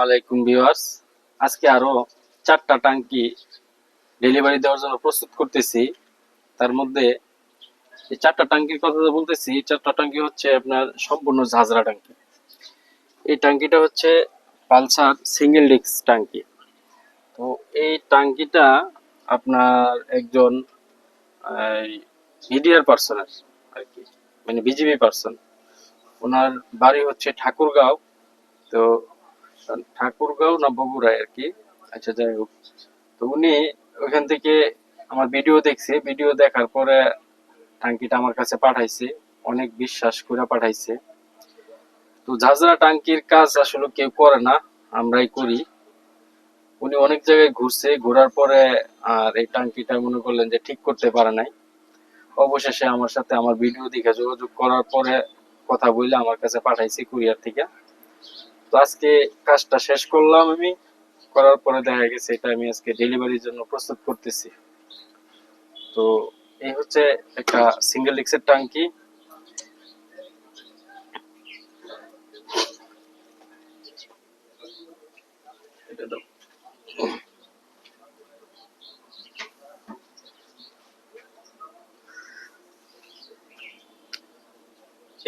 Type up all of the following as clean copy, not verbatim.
আলাইকুম ভিউয়ার্স। আজকে আরো 4টা টাঙ্কি ডেলিভারি দেওয়ার জন্য প্রস্তুত করতেছি। তার মধ্যে এই 4টা টাঙ্কির কথা যে বলতেছি, 4টা টাঙ্কি হচ্ছে আপনার সম্পূর্ণ ঝাঁঝরা টাঙ্কি। এই টাঙ্কিটা হচ্ছে পালসার সিঙ্গেল ডিস্ক টাঙ্কি। তো এই টাঙ্কিটা আপনার একজন বিডিআর পার্সনের আর কি, মানে বিজিবি পার্সন। ওনার বাড়ি হচ্ছে ঠাকুরগাঁও। তো ঠাকুরগাঁও না বগুড়ায় আর কি। আচ্ছা, যাই হোক। তো উনি ওখান থেকে আমার ভিডিও দেখছে, ভিডিও দেখার পরে টাঙ্কিটা আমার কাছে পাঠাইছে, অনেক বিশ্বাস করে পাঠাইছে। তো ঝাঁঝরা টাঙ্কির কাজ আসলে কেউ করে না, আমরাই করি। উনি অনেক জায়গায় ঘুরছে, ঘোরার পরে আর এই টাঙ্কিটা মনে করলেন যে ঠিক করতে পারে নাই। অবশেষে আমার সাথে আমার ভিডিও দেখে যোগাযোগ করার পরে কথা বলে আমার কাছে পাঠাইছে কুরিয়ার থেকে। তো আজকে কাজটা শেষ করলাম আমি, করার পরে দেখা গেছে এটা আমি আজকে ডেলিভারির জন্য প্রস্তুত করতেছি। তো এই হচ্ছে একটা সিঙ্গেল ডিস্কের টাঙ্কি।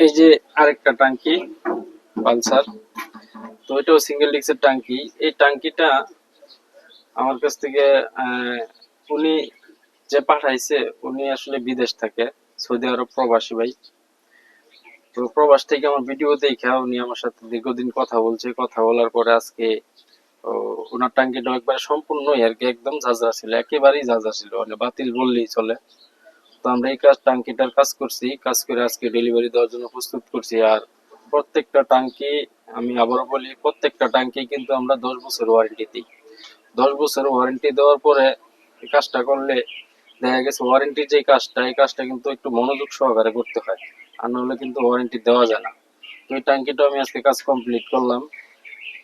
এই যে আরেকটা টাঙ্কি পালসার, তো এটাও সিঙ্গেল ডিস্কের টাঙ্কি। এই টাঙ্কিটা আমার কাছ থেকে উনি যে পাঠাইছে, উনি আসলে বিদেশ থাকে, সৌদি আরব প্রবাসী ভাই। তো প্রবাস থেকে আমার ভিডিও দেখে উনি আমার সাথে দীর্ঘদিন কথা বলছে, কথা বলার পরে আজকে ওনার টাঙ্কিটা একবারে সম্পূর্ণই আর কি একদম ঝাঁঝরা ছিল, একেবারেই ঝাঁঝরা ছিল, মানে বাতিল বললেই চলে। তো আমরা এই টাঙ্কিটার কাজ করছি, কাজ করে আজকে ডেলিভারি দেওয়ার জন্য প্রস্তুত করছি। আর প্রত্যেকটা টাঙ্কি, আমি আবারও বলি, প্রত্যেকটা টাঙ্কি কিন্তু আমরা 10 বছর ওয়ারেন্টি দিই। 10 বছর ওয়ারেন্টি দেওয়ার পরে এই কাজটা করলে দেখা গেছে ওয়ারেন্টির যে কাজটা, এই কাজটা কিন্তু একটু মনোযোগ সহকারে করতে হয়, আর নাহলে কিন্তু ওয়ারেন্টি দেওয়া যায় না। তো এই টাঙ্কিটা আমি আজকে কাজ কমপ্লিট করলাম।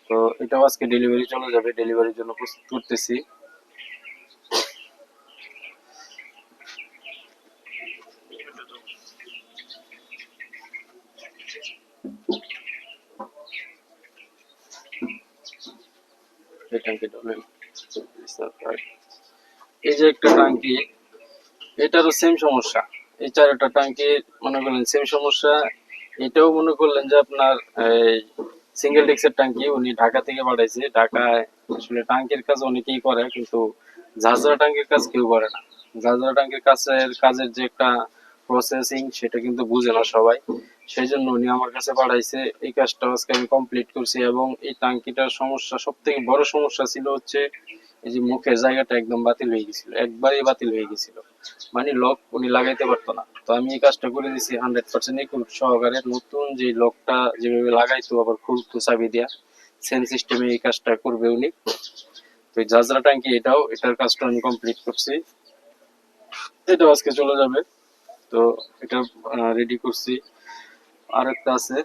তো এটাও আজকে ডেলিভারি চলে যাবে, ডেলিভারির জন্য প্রস্তুত করতেছি। এই টাঙ্কিটা এই যে একটা টাঙ্কি, এটারও সেম সমস্যা। এই 4টা টাঙ্কি মনে করলেন সেম সমস্যা। এটাও মনে করলেন যে আপনার সিঙ্গেল ডিস্কের টাঙ্কি, উনি ঢাকা থেকে পাঠাইছে। ঢাকায় আসলে টাঙ্কির কাজ অনেকেই করে, কিন্তু ঝাঁঝরা টাঙ্কির কাজ কেউ করে না। ঝাঁঝরা টাঙ্কির কাজের যে একটা প্রসেসিং, সেটা কিন্তু বুঝে না সবাই। সেই জন্য উনি আমার কাছে পাঠাইছে। এই কাজটা আজকে আমি কমপ্লিট করছি। এবং এই টাঙ্কিটার সমস্যা, সব থেকে বড় সমস্যা ছিল হচ্ছে এই যে মুখের জায়গাটা একদম বাতিল হয়ে গেছিল, একবারেই বাতিল হয়ে গেছিল, মানে লক উনি লাগাইতে পারতো না। তো আমি এই কাজটা করে দিছি 100% নিখুঁত সহকারে। নতুন যে লকটা যেভাবে লাগাইতো আবার খুলতো চাবি দিয়া, সেম সিস্টেমে এই কাজটা করবে উনি। তো এই ঝাঁঝরা ট্যাঙ্কি এটার কাজটা আমি কমপ্লিট করছি, এটাও আজকে চলে যাবে। তো এটা রেডি করছি। আর একটা আছে,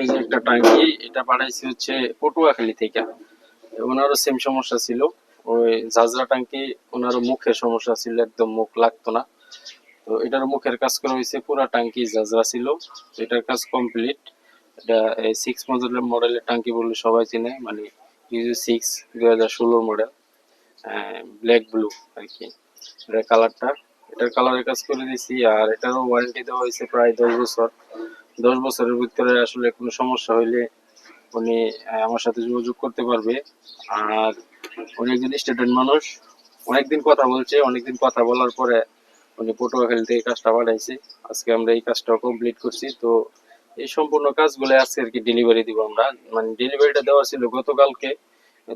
এই যে একটা টাঙ্কি, এটা পাঠাইছি হচ্ছে পটুয়াখালী থেকে। ওনারও সেম সমস্যা ছিল, ওই ঝাঁঝরা টাঙ্কি। ওনারও মুখের সমস্যা ছিল, একদম মুখ লাগতো না। তো এটার মুখের কাজ করা হয়েছে, পুরা টাঙ্কি ঝাঁঝরা ছিল। এটার কাজ কমপ্লিট। এটা 6 মডেলের টাঙ্কি বললে সবাই চিনে, মানে ইউজি 6 2016 মডেল, ব্ল্যাক ব্লু আর কি এটার কালারটা। এটার কালারের কাজ করে দিছি। আর এটারও ওয়ারেন্টি দেওয়া হয়েছে প্রায় 10 বছর। 10 বছরের ভিতরে আসলে কোনো সমস্যা হইলে উনি আমার সাথে যোগাযোগ করতে পারবে। আর উনি একজন স্টুডেন্ট মানুষ, অনেকদিন কথা বলছে, অনেকদিন কথা বলার পরে উনি পটুয়াখালী থেকে কাজটা পাঠাইছে। আজকে আমরা এই কাজটা কমপ্লিট করছি। তো এই সম্পূর্ণ কাজগুলো আজকে আর কি ডেলিভারি দিব আমরা। মানে ডেলিভারিটা দেওয়া ছিল গতকালকে,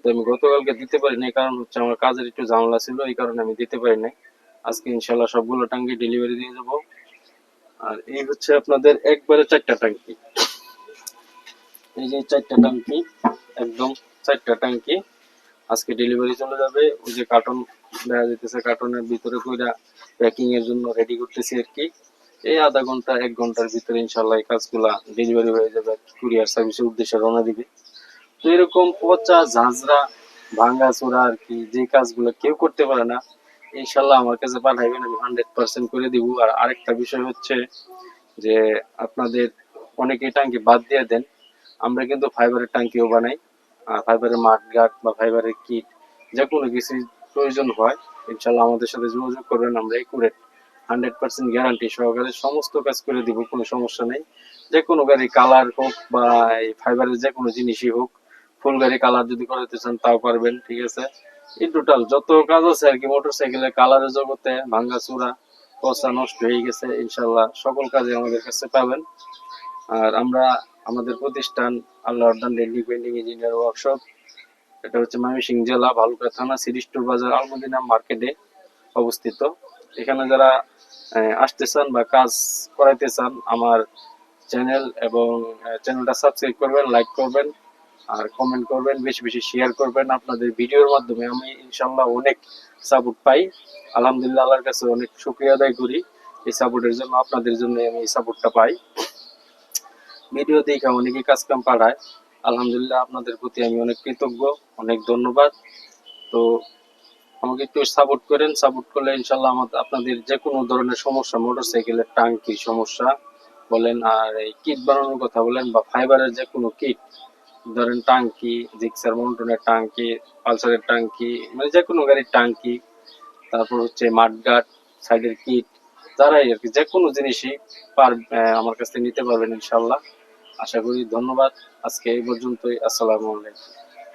তো আমি গতকালকে দিতে পারি নাই, কারণ হচ্ছে আমার কাজের একটু ঝামেলা ছিল, এই কারণে আমি দিতে পারি নাই। আজকে ইনশাল্লাহ সবগুলো টাঙ্কি ডেলিভারি দিয়ে দেবো। আর এই হচ্ছে আপনাদের একবারে 4টা টাঙ্কি। এই যে 4টা টাঙ্কি, একদম 4টা টাঙ্কি আজকে ডেলিভারি চলে যাবে। ওই যে কার্টন দেখা যাইতেছে, কার্টনের ভিতরে কইরা প্যাকিং এর জন্য রেডি করতেছি আর কি। এই আধা ঘন্টা 1 ঘন্টার ভিতরে ইনশাল্লাহ এই কাজগুলা ডেলিভারি হয়ে যাবে, কুরিয়ার সার্ভিসের উদ্দেশ্যে রওনা দিবে। তো এরকম পচা ঝাঁঝরা ভাঙ্গা চোরা আর কি যে কাজগুলো কেউ করতে পারে না, ইনশাল্লাহ আমার কাছে পাঠাইবেন, আমি 100% করে দিব। আর আরেকটা বিষয় হচ্ছে যে আপনাদের অনেকেই টাঙ্কি বাদ দিয়ে দেন, আমরা কিন্তু ফাইবারের টাঙ্কিও বানাই। ফাইবারের মাঠ গার্ড বা ফাইবারের কিট যে কোনো কিছু প্রয়োজন হয় ইনশাল্লাহ আমাদের সাথে যোগাযোগ করবেন, আমরা একুরেট 100% গ্যারান্টি সহকারে সমস্ত কাজ করে দিব, কোনো সমস্যা নেই। যে কোনো গাড়ি কালার হোক বা এই ফাইবারের যে কোনো জিনিসই হোক, ফুল গাড়ি কালার যদি করাতে চান তাও পারবেন, ঠিক আছে। এই টোটাল যত কাজ আছে আর কি মোটরসাইকেলের কালারের জগতে, ভাঙ্গা চূড়া পচা নষ্ট হয়ে গেছে, ইনশাল্লাহ সকল কাজে আমাদের কাছে পাবেন। আর আমরা আমাদের প্রতিষ্ঠান আল্লাহ অর্দান ডেইলি পেন্টিং ইঞ্জিনিয়ার ওয়ার্কশপ, এটা হচ্ছে ময়মনসিংহ জেলা ভালুকা থানা সিরিস্টোর বাজার আলমদিনা মার্কেটে অবস্থিত। এখানে যারা আসতে চান বা কাজ করাইতে চান, আমার চ্যানেল এবং চ্যানেলটা সাবস্ক্রাইব করবেন, লাইক করবেন আর কমেন্ট করবেন, বেশি বেশি শেয়ার করবেন। আপনাদের ভিডিওর মাধ্যমে আমি ইনশাল্লাহ অনেক সাপোর্ট পাই, আলহামদুলিল্লাহ আল্লাহর কাছে অনেক শুকরিয়া আদায় করি এই সাপোর্টের জন্য। আপনাদের জন্য আমি এই সাপোর্টটা পাই, ভিডিও দেখে অনেকে কাজ কাম পাঠায়, আলহামদুলিল্লাহ আপনাদের প্রতি আমি অনেক কৃতজ্ঞ, অনেক ধন্যবাদ। তো আমাকে একটু সাপোর্ট করেন, সাপোর্ট করলে ইনশাল্লাহ আমাদের আপনাদের যে কোনো ধরনের সমস্যা, মোটরসাইকেলের টাঙ্কির সমস্যা বলেন আর এই কিট বানানোর কথা বলেন বা ফাইবারের যে কোনো কিট, ধরেন টাঙ্কি, জিক্সার মন্টনের টাঙ্কি, পালসারের টাঙ্কি, মানে যে কোনো গাড়ির টাঙ্কি, তারপর হচ্ছে মাঠগার্ড, সাইডের কিট, যারাই আর কি যে কোনো জিনিসই আমার কাছ থেকে নিতে পারবেন ইনশাল্লাহ, আশা করি। ধন্যবাদ, আজকে এই পর্যন্তই, আসসালামু আলাইকুম।